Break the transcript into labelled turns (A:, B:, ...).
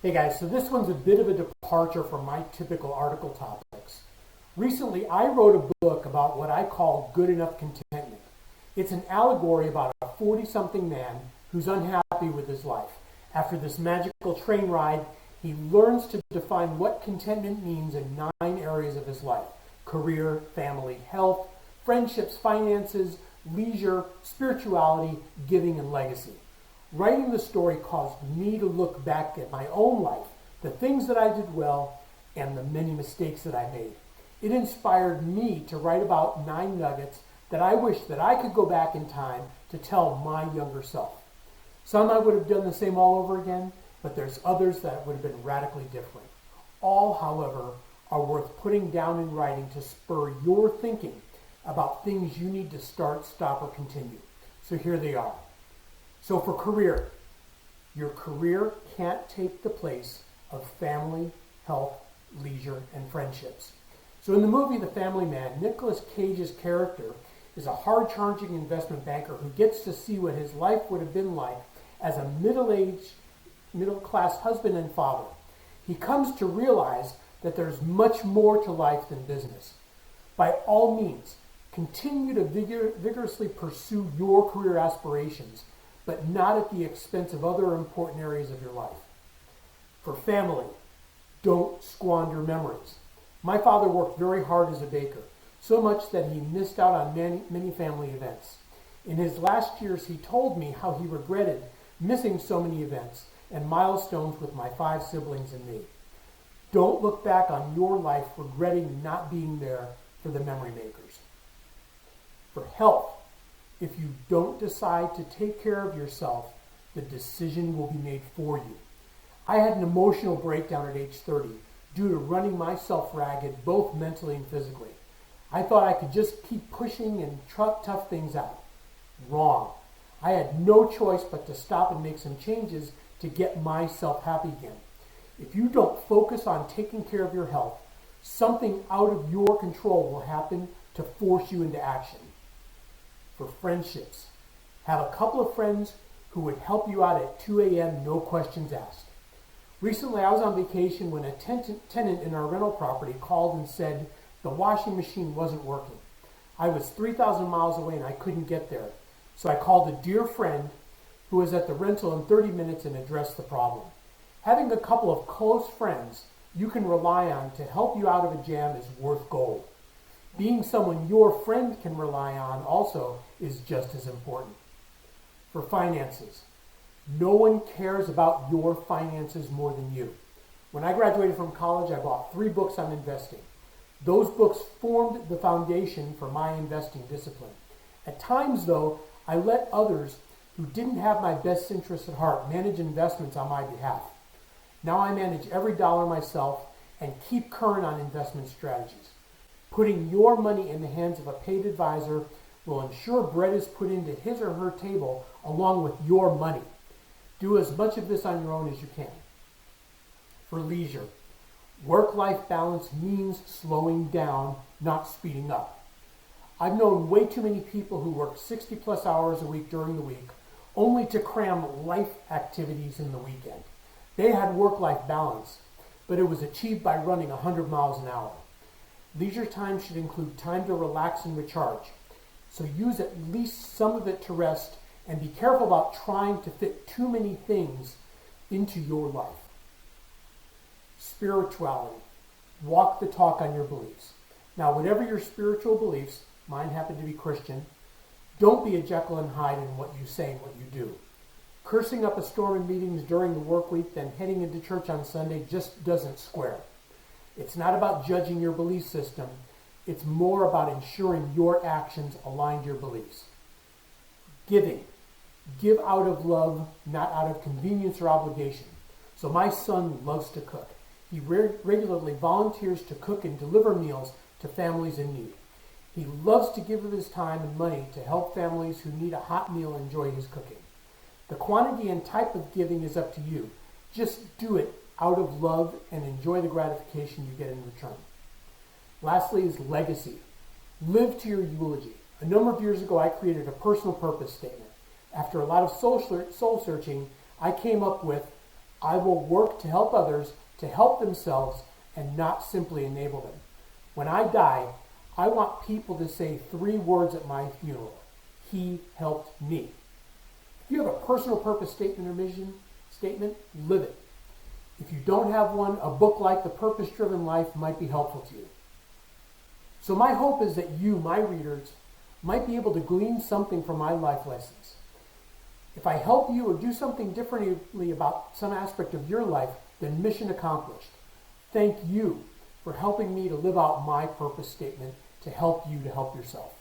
A: Hey guys, so this one's a bit of a departure from my typical article topics. Recently, I wrote a book about what I call good enough contentment. It's an allegory about a 40-something man who's unhappy with his life. After this magical train ride, he learns to define what contentment means in 9 areas of his life: career, family, health, friendships, finances, leisure, spirituality, giving, and legacy. Writing the story caused me to look back at my own life, the things that I did well, and the many mistakes that I made. It inspired me to write about 9 nuggets that I wish that I could go back in time to tell my younger self. Some I would have done the same all over again, but there's others that would have been radically different. All, however, are worth putting down in writing to spur your thinking about things you need to start, stop, or continue. So here they are. So for career, your career can't take the place of family, health, leisure, and friendships. So in the movie The Family Man, Nicolas Cage's character is a hard-charging investment banker who gets to see what his life would have been like as a middle-aged, middle-class husband and father. He comes to realize that there's much more to life than business. By all means, continue to vigorously pursue your career aspirations, but not at the expense of other important areas of your life. For family, don't squander memories. My father worked very hard as a baker, so much that he missed out on many family events. In his last years, he told me how he regretted missing so many events and milestones with my 5 siblings and me. Don't look back on your life regretting not being there for the memory makers. For health, if you don't decide to take care of yourself, the decision will be made for you. I had an emotional breakdown at age 30 due to running myself ragged, both mentally and physically. I thought I could just keep pushing and tough things out. Wrong. I had no choice but to stop and make some changes to get myself happy again. If you don't focus on taking care of your health, something out of your control will happen to force you into action. For friendships, have a couple of friends who would help you out at 2 a.m., no questions asked. Recently, I was on vacation when a tenant in our rental property called and said the washing machine wasn't working. I was 3,000 miles away and I couldn't get there, so I called a dear friend who was at the rental in 30 minutes and addressed the problem. Having a couple of close friends you can rely on to help you out of a jam is worth gold. Being someone your friend can rely on also is just as important. For finances, no one cares about your finances more than you. When I graduated from college, I bought 3 books on investing. Those books formed the foundation for my investing discipline. At times, though, I let others who didn't have my best interests at heart manage investments on my behalf. Now I manage every dollar myself and keep current on investment strategies. Putting your money in the hands of a paid advisor will ensure bread is put into his or her table along with your money. Do as much of this on your own as you can. For leisure, work-life balance means slowing down, not speeding up. I've known way too many people who work 60-plus hours a week during the week only to cram life activities in the weekend. They had work-life balance, but it was achieved by running 100 miles an hour. Leisure time should include time to relax and recharge. So use at least some of it to rest and be careful about trying to fit too many things into your life. Spirituality. Walk the talk on your beliefs. Now, whatever your spiritual beliefs, mine happen to be Christian, don't be a Jekyll and Hyde in what you say and what you do. Cursing up a storm in meetings during the work week, then heading into church on Sunday just doesn't square. It's not about judging your belief system. It's more about ensuring your actions align to your beliefs. Giving. Give out of love, not out of convenience or obligation. So my son loves to cook. He regularly volunteers to cook and deliver meals to families in need. He loves to give of his time and money to help families who need a hot meal enjoy his cooking. The quantity and type of giving is up to you. Just do it out of love and enjoy the gratification you get in return. Lastly is legacy. Live to your eulogy. A number of years ago, I created a personal purpose statement. After a lot of soul searching, I came up with, I will work to help others to help themselves and not simply enable them. When I die, I want people to say 3 words at my funeral. He helped me. If you have a personal purpose statement or mission statement, live it. If you don't have one, a book like The Purpose-Driven Life might be helpful to you. So my hope is that you, my readers, might be able to glean something from my life lessons. If I help you or do something differently about some aspect of your life, then mission accomplished. Thank you for helping me to live out my purpose statement to help you to help yourself.